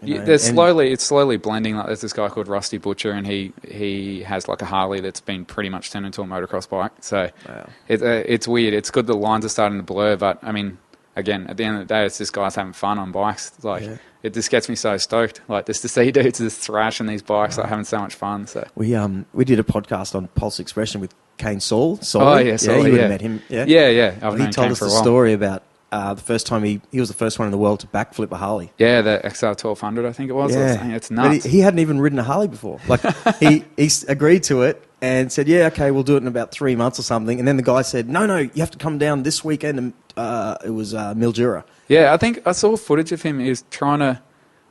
It's slowly blending. Like there's this guy called Rusty Butcher, and he has like a Harley that's been pretty much turned into a motocross bike. So it's weird. It's good the lines are starting to blur, but I mean, again, at the end of the day, it's just guys having fun on bikes. It just gets me so stoked. Like just to see dudes just thrashing these bikes, like having so much fun. So we did a podcast on Pulse Expression with Kane Saul. Oh yeah, Saul, you would have met him. Yeah. He told us the story about the first time he was the first one in the world to backflip a Harley. Yeah, the XR 1200, I think it was. Yeah. It's nuts. But he hadn't even ridden a Harley before. Like he agreed to it and said, "Yeah, okay, we'll do it in about 3 months or something." And then the guy said, "No, you have to come down this weekend." And it was Mildura. Yeah, I think I saw footage of him. He was trying to.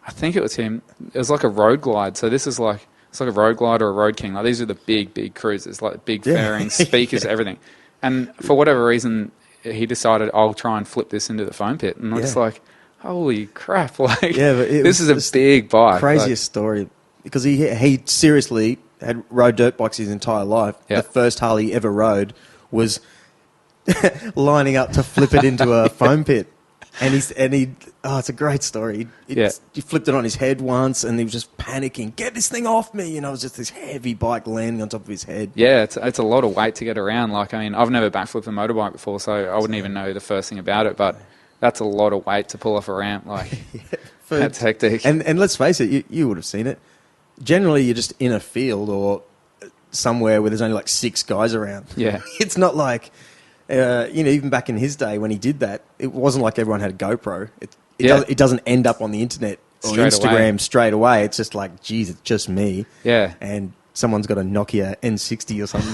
I think it was him. It was like a road glide. So this is like it's like a road glide or a road king. Like these are the big cruisers, like big fairings, speakers, everything. And for whatever reason, he decided I'll try and flip this into the foam pit, and I'm just like, holy crap! Like, but this is a big bike. Craziest story because he seriously had rode dirt bikes his entire life. The first Harley he ever rode was lining up to flip it into a foam pit. And it's a great story. He flipped it on his head once, and he was just panicking. Get this thing off me! It was just this heavy bike landing on top of his head. Yeah, it's a lot of weight to get around. Like, I mean, I've never backflipped a motorbike before, so I wouldn't even know the first thing about it. But that's a lot of weight to pull off a ramp. Like, that's hectic. And let's face it, you would have seen it. Generally, you're just in a field or somewhere where there's only like 6 guys around. Yeah, it's not like. Even back in his day when he did that, it wasn't like everyone had a GoPro. It doesn't end up on the internet or Instagram straight away. It's just like, geez, it's just me. Yeah. And someone's got a Nokia N60 or something.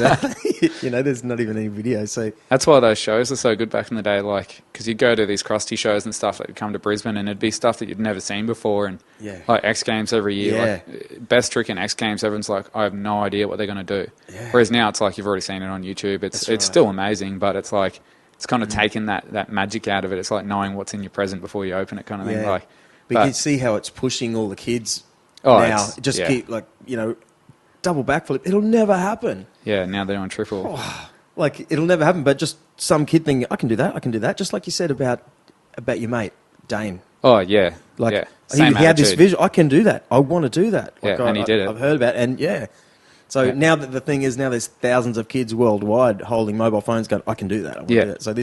There's not even any video. So that's why those shows are so good back in the day. Like, because you'd go to these crusty shows and stuff that would come to Brisbane, and it'd be stuff that you'd never seen before. And like X Games every year, like best trick in X Games, everyone's like, I have no idea what they're going to do. Yeah. Whereas now it's like you've already seen it on YouTube. It's still amazing, but it's like it's kind of taken that magic out of it. It's like knowing what's in your present before you open it, kind of thing. Like, but you see how it's pushing all the kids now. Just keep double backflip. It'll never happen. Yeah, now they're on triple. It'll never happen. But just some kid thinking, I can do that. Just like you said about your mate Dane. Oh yeah, he had this vision. I can do that. I want to do that. And he did it. I've heard about it, and So now that the thing is, there's thousands of kids worldwide holding mobile phones going, I can do that. I want to do that. So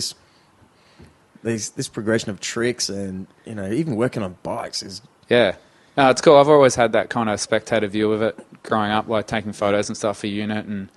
this progression of tricks and even working on bikes is No, it's cool. I've always had that kind of spectator view of it growing up, like taking photos and stuff for Unit and,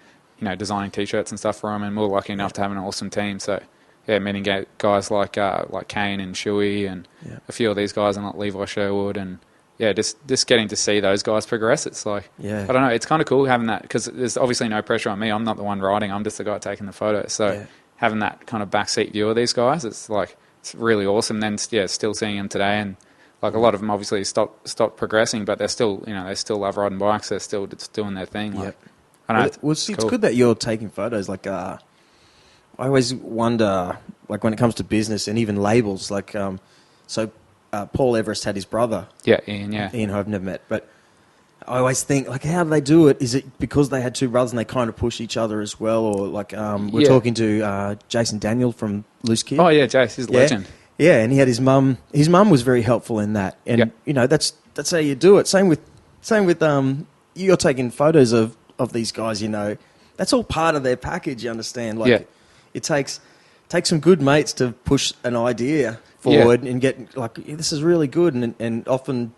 designing T-shirts and stuff for them, and we're lucky enough to have an awesome team. So, meeting guys like Kane and Shuey and a few of these guys and like Levi Sherwood and, just getting to see those guys progress. It's like, I don't know, it's kind of cool having that because there's obviously no pressure on me. I'm not the one riding. I'm just the guy taking the photos. So having that kind of backseat view of these guys, it's like, it's really awesome. Then, still seeing them today and, like a lot of them obviously stopped progressing, but they're still, they still love riding bikes. They're still doing their thing. Like, I don't know. It's good that you're taking photos. Like, I always wonder, like when it comes to business and even labels, like, Paul Everest had his brother. Yeah, Ian. Ian, who I've never met, but I always think, like, how do they do it? Is it because they had 2 brothers and they kind of push each other as well, or like we're talking to Jason Daniel from Loose Kid. Oh yeah, Jace, he's a legend. Yeah, and he had his mum. His mum was very helpful in that, and that's how you do it. Same with you're taking photos of these guys. That's all part of their package. You understand? Like, it takes some good mates to push an idea forward and get like this is really good, and often,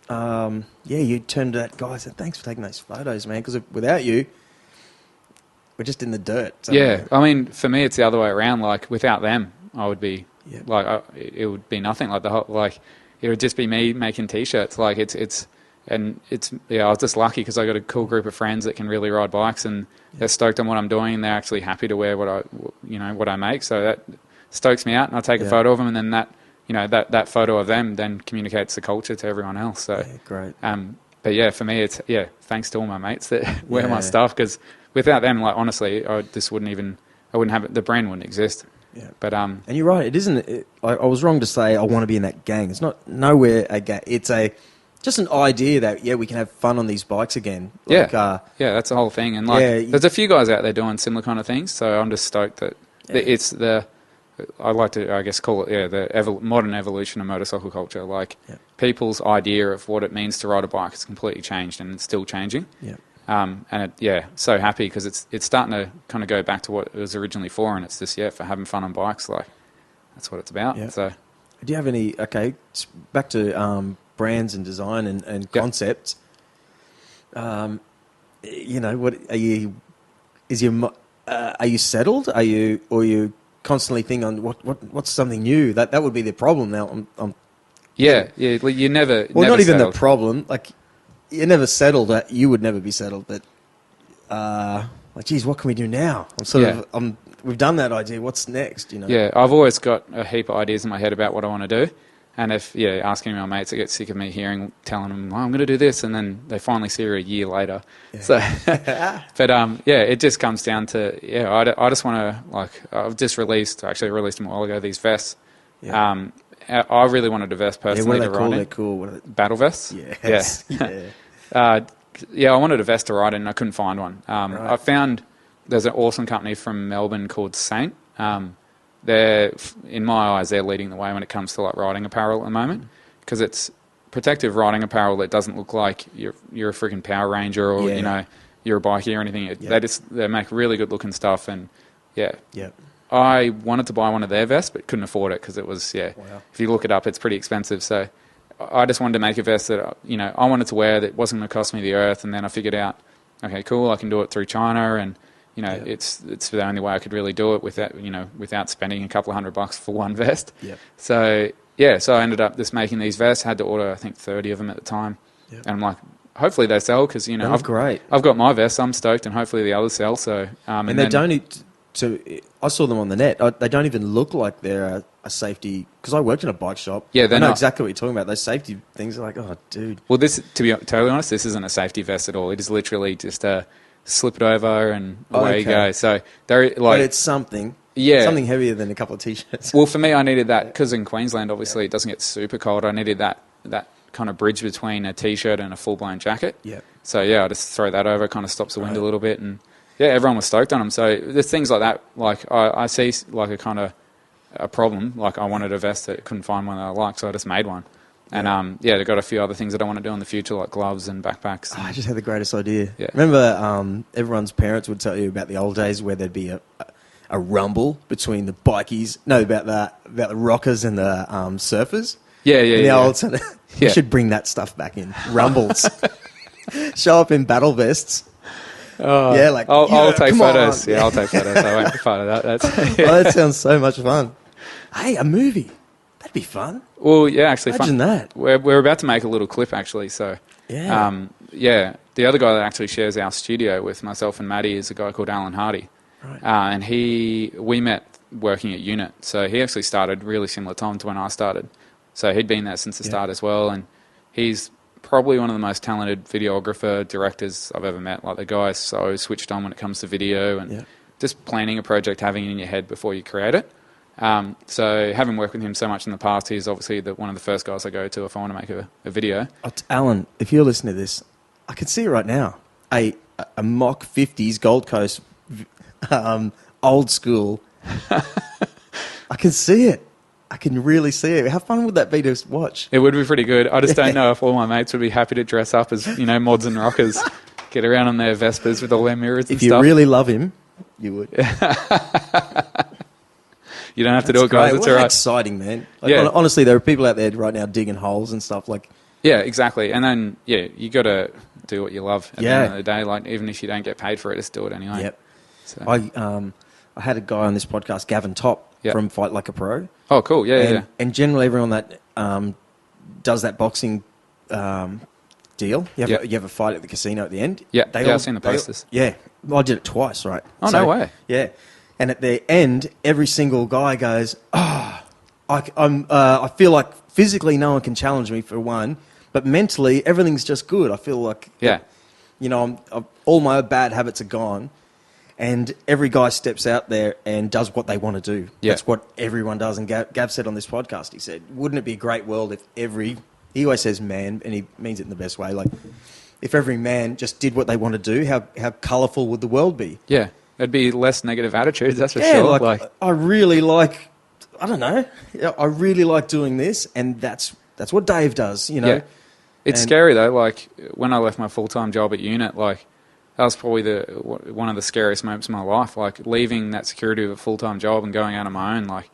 you turn to that guy and say, "Thanks for taking those photos, man," because without you, we're just in the dirt. So, I mean, for me, it's the other way around. Like without them, I would be. It would be nothing. Like it would just be me making T-shirts. Like I was just lucky because I got a cool group of friends that can really ride bikes, and they're stoked on what I'm doing, and they're actually happy to wear what I make. So that stokes me out, and I take a photo of them, and then that photo of them then communicates the culture to everyone else. So great. But for me, it's thanks to all my mates that wear my stuff, because without them, like honestly, I wouldn't have it. The brand wouldn't exist. Yeah, but and you're right. It isn't. I was wrong to say I want to be in that gang. It's not nowhere a gang. It's just an idea that we can have fun on these bikes again. Like, that's the whole thing. And there's a few guys out there doing similar kind of things. So I'm just stoked that it's the I like to, I guess, call it the modern evolution of motorcycle culture. Like people's idea of what it means to ride a bike has completely changed, and it's still changing. Yeah. And so happy because it's starting to kind of go back to what it was originally for, and it's just for having fun on bikes. Like that's what it's about. Yeah. So, do you have any? Okay, back to brands and design and concepts. You know, what are you? Are you settled? Are you constantly thinking on what's something new? That would be the problem now. yeah. Well, you never. Well, never not even settled. the problem. Like you're never settled. You would never be settled. But like, geez, what can we do now? We've done that idea. What's next? You know. Yeah, I've always got a heap of ideas in my head about what I want to do. And if, asking my mates, I get sick of me telling them, I'm going to do this, and then they finally see her a year later. Yeah. So, but it just comes down to, I just want to, like, I've just released them a while ago, these vests. Yeah. I really wanted a vest personally to ride in. They're cool. What are they? Battle vests? Yes. Yeah. I wanted a vest to ride in, and I couldn't find one. Right. I found there's an awesome company from Melbourne called Saint. They're, in my eyes, they're leading the way when it comes to like riding apparel at the moment, because it's protective riding apparel that doesn't look like you're a freaking Power Ranger or you're a bikie or anything. They make really good looking stuff, and I wanted to buy one of their vests but couldn't afford it because it was If you look it up, it's pretty expensive. So I just wanted to make a vest that I wanted to wear that wasn't going to cost me the earth, and then I figured out, okay, cool, I can do it through China and. It's the only way I could really do it without spending a couple of $100 for one vest. Yep. So I ended up just making these vests. Had to order, I think, 30 of them at the time. Yep. And I'm like, hopefully they sell because great. I've got my vests. I'm stoked, and hopefully the others sell. So and they don't need to. I saw them on the net. They don't even look like they're a safety. Because I worked in a bike shop. Yeah, I know exactly what you're talking about. Those safety things are like, oh, dude. Well, to be totally honest, this isn't a safety vest at all. It is literally just a. Slip it over and away you go. So they're like, but it's something heavier than a couple of t-shirts. Well, for me, I needed that because in Queensland, obviously, it doesn't get super cold. I needed that kind of bridge between a t-shirt and a full-blown jacket. Yeah. So I just throw that over, kind of stops the wind a little bit, and everyone was stoked on them. So there's things like that. Like I see like a kind of a problem. Like I wanted a vest that couldn't find one that I liked, so I just made one. And they've got a few other things that I want to do in the future, like gloves and backpacks. And I just had the greatest idea. Yeah. Remember, everyone's parents would tell you about the old days where there'd be a rumble between the bikies. No, about the rockers and the surfers. Old sort of, we should bring that stuff back in. Rumbles. Show up in battle vests. Oh, I'll take photos. I'll take photos. I won't be part of that. That sounds so much fun. Hey, a movie. That'd be fun. Well, actually, imagine that. We're about to make a little clip, actually. So, the other guy that actually shares our studio with myself and Maddie is a guy called Alan Hardy, right. And we met working at Unit. So he actually started really similar time to when I started. So he'd been there since the start as well, and he's probably one of the most talented videographer directors I've ever met. Like the guy's so switched on when it comes to video and just planning a project, having it in your head before you create it. So having worked with him so much in the past, he's obviously one of the first guys I go to if I want to make a video. Alan, if you're listening to this, I can see it right now. A mock 50s Gold Coast, old school. I can see it. I can really see it. How fun would that be to watch? It would be pretty good. I just don't know if all my mates would be happy to dress up as, mods and rockers, get around on their Vespers with all their mirrors and stuff. If you really love him, you would. You don't have to do it, guys. It's all right. Exciting, man. Honestly, there are people out there right now digging holes and stuff like. Yeah, exactly. And then, you got to do what you love at the end of the day. Like, even if you don't get paid for it, just do it anyway. Yep. So. I had a guy on this podcast, Gavin Top, from Fight Like a Pro. Oh, cool. Yeah. And generally everyone that does that boxing deal, you have a fight at the casino at the end. Yeah, I've seen the posters. I did it twice, right? Oh, no way. Yeah. And at the end, every single guy goes, I feel like physically no one can challenge me for one, but mentally everything's just good. I feel like, all my bad habits are gone. And every guy steps out there and does what they want to do. Yeah. That's what everyone does. And Gav said on this podcast, he said, wouldn't it be a great world if he always says man, and he means it in the best way, like if every man just did what they want to do, how colourful would the world be? Yeah. It'd be less negative attitudes, that's for sure. I really like I don't know. I really like doing this, and that's what Dave does, you know. Yeah. It's scary though. Like when I left my full-time job at Unit, like that was probably one of the scariest moments of my life. Like leaving that security of a full-time job and going out on my own. Like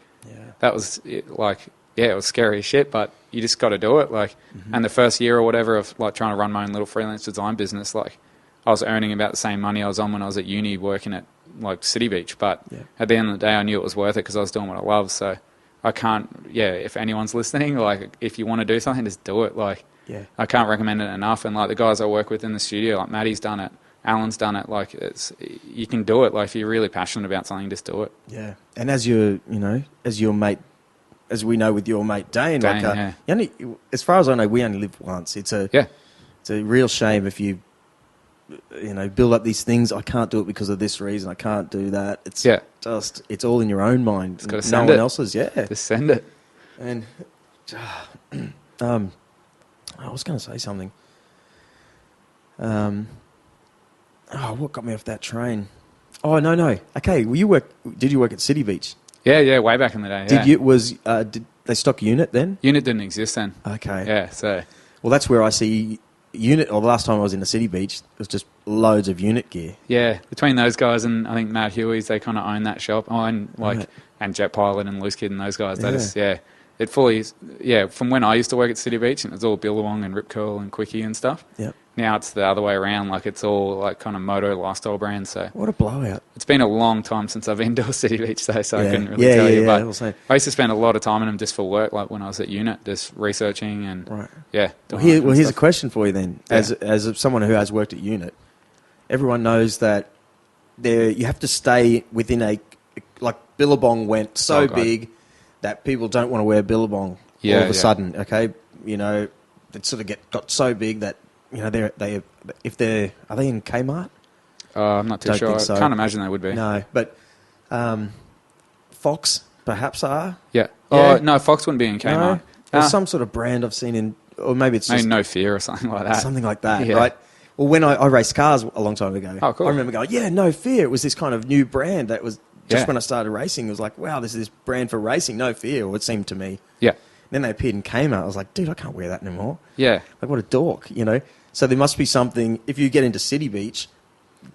that was like, yeah, it was scary as shit, but you just got to do it. Like, and the first year or whatever of like trying to run my own little freelance design business, like I was earning about the same money I was on when I was at uni working at like City Beach. But at the end of the day, I knew it was worth it because I was doing what I love. So I can't, if anyone's listening, like if you want to do something, just do it. Like, I can't recommend it enough. And like the guys I work with in the studio, like Maddie's done it, Alan's done it. Like you can do it. Like if you're really passionate about something, just do it. Yeah. And as your mate, as we know with your mate Dane, like you only, as far as I know, we only live once. It's a real shame if you build up these things. I can't do it because of this reason. I can't do that. It's just, it's all in your own mind. It's got to send no one else's. Yeah. Just send it. And I was going to say something. What got me off that train? Oh, no. Okay, well, did you work at City Beach? Yeah, way back in the day. Did they stock Unit then? Unit didn't exist then. Okay. Yeah, so. Well, that's where I see Unit, or the last time I was in the City Beach, it was just loads of Unit gear. Yeah, between those guys and I think Matt Huey's, they kind of own that shop. Oh, and and Jet Pilot and Loose Kid and those guys. They just, it fully, from when I used to work at City Beach, and it was all Billabong and Rip Curl and Quickie and stuff. Yep. Now it's the other way around. Like it's all like kind of moto lifestyle brands. So what a blowout! It's been a long time since I've been to a City Beach, though, so I couldn't really tell you. But I used to spend a lot of time in them just for work, like when I was at Unit, just researching and here's a question for you then. As someone who has worked at Unit, everyone knows that you have to stay within like Billabong went so big that people don't want to wear Billabong all of a sudden. Okay, it sort of got so big that. Are they in Kmart? I'm not too sure. So. I can't imagine they would be. No, but Fox perhaps are. Yeah. Oh no, Fox wouldn't be in Kmart. Or some sort of brand I've seen in, or maybe it's just No Fear or something like that. Something like that, right? Well, when I raced cars a long time ago, cool. I remember going, No Fear. It was this kind of new brand that was just when I started racing. It was like, wow, this is this brand for racing. No Fear, or it seemed to me. Yeah. Then they appeared in Kmart. I was like, dude, I can't wear that anymore. Yeah. Like, what a dork, So there must be something, if you get into City Beach,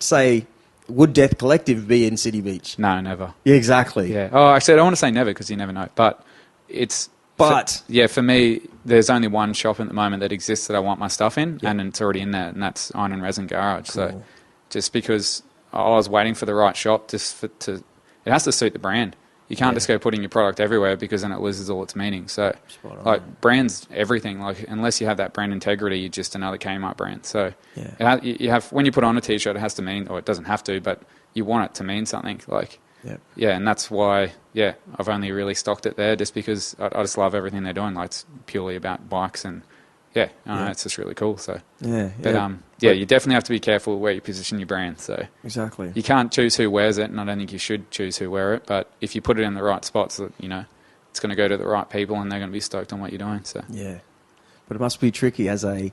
say, would Death Collective be in City Beach? No, never. Yeah, exactly. Yeah. Oh, actually, I don't want to say never because you never know. But it's... for me, there's only one shop at the moment that exists that I want my stuff in, and it's already in there, and that's Iron and Resin Garage. Cool. So just because I was waiting for the right shop, it has to suit the brand. You can't just go putting your product everywhere because then it loses all its meaning. So, like, brands, everything. Like, unless you have that brand integrity, you're just another Kmart brand. So, you have when you put on a T-shirt, it has to mean, or it doesn't have to, but you want it to mean something. Like, and that's why, I've only really stocked it there just because I just love everything they're doing. Like, it's purely about bikes and, it's just really cool. So, you definitely have to be careful where you position your brand. So exactly, you can't choose who wears it, and I don't think you should choose who wear it. But if you put it in the right spots, it's going to go to the right people, and they're going to be stoked on what you're doing. So but it must be tricky as oh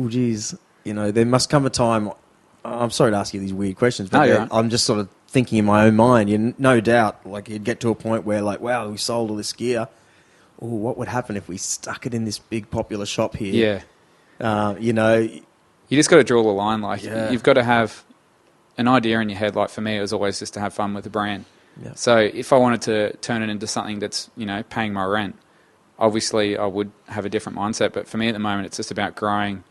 geez, there must come a time. I'm sorry to ask you these weird questions, but I'm just sort of thinking in my own mind. No doubt, like you'd get to a point where wow, we sold all this gear. Oh, what would happen if we stuck it in this big popular shop here? Yeah. You just got to draw the line. Like, you've got to have an idea in your head. Like, for me, it was always just to have fun with the brand. Yeah. So if I wanted to turn it into something that's, paying my rent, obviously I would have a different mindset. But for me at the moment, it's just about growing,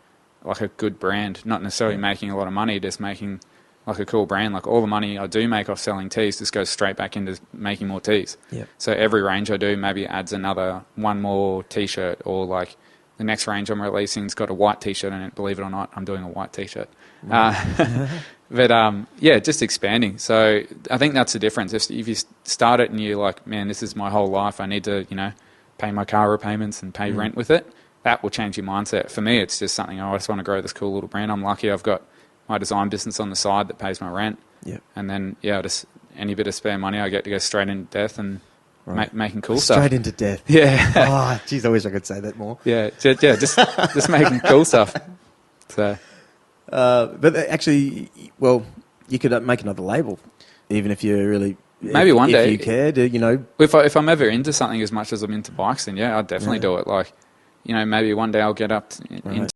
like, a good brand, not necessarily making a lot of money, just making, like, a cool brand. Like, all the money I do make off selling tees just goes straight back into making more tees. Yeah. So every range I do maybe adds one more T-shirt, or, like, the next range I'm releasing's got a white T-shirt in it. Believe it or not, I'm doing a white T-shirt. But, just expanding. So I think that's the difference. If you start it and you're like, man, this is my whole life, I need to, pay my car repayments and pay rent with it, that will change your mindset. For me, it's just something, I just want to grow this cool little brand. I'm lucky I've got my design business on the side that pays my rent. Yep. And then, just any bit of spare money, I get to go straight into Death and making cool stuff. Straight into Death. Yeah. Oh, geez, I wish I could say that more. Yeah, just making cool stuff. So, but actually, well, you could make another label, even if you're really maybe one day, if you cared, you know. if I'm ever into something as much as I'm into bikes, then yeah, I'd definitely do it. Like, you know, maybe one day I'll get up into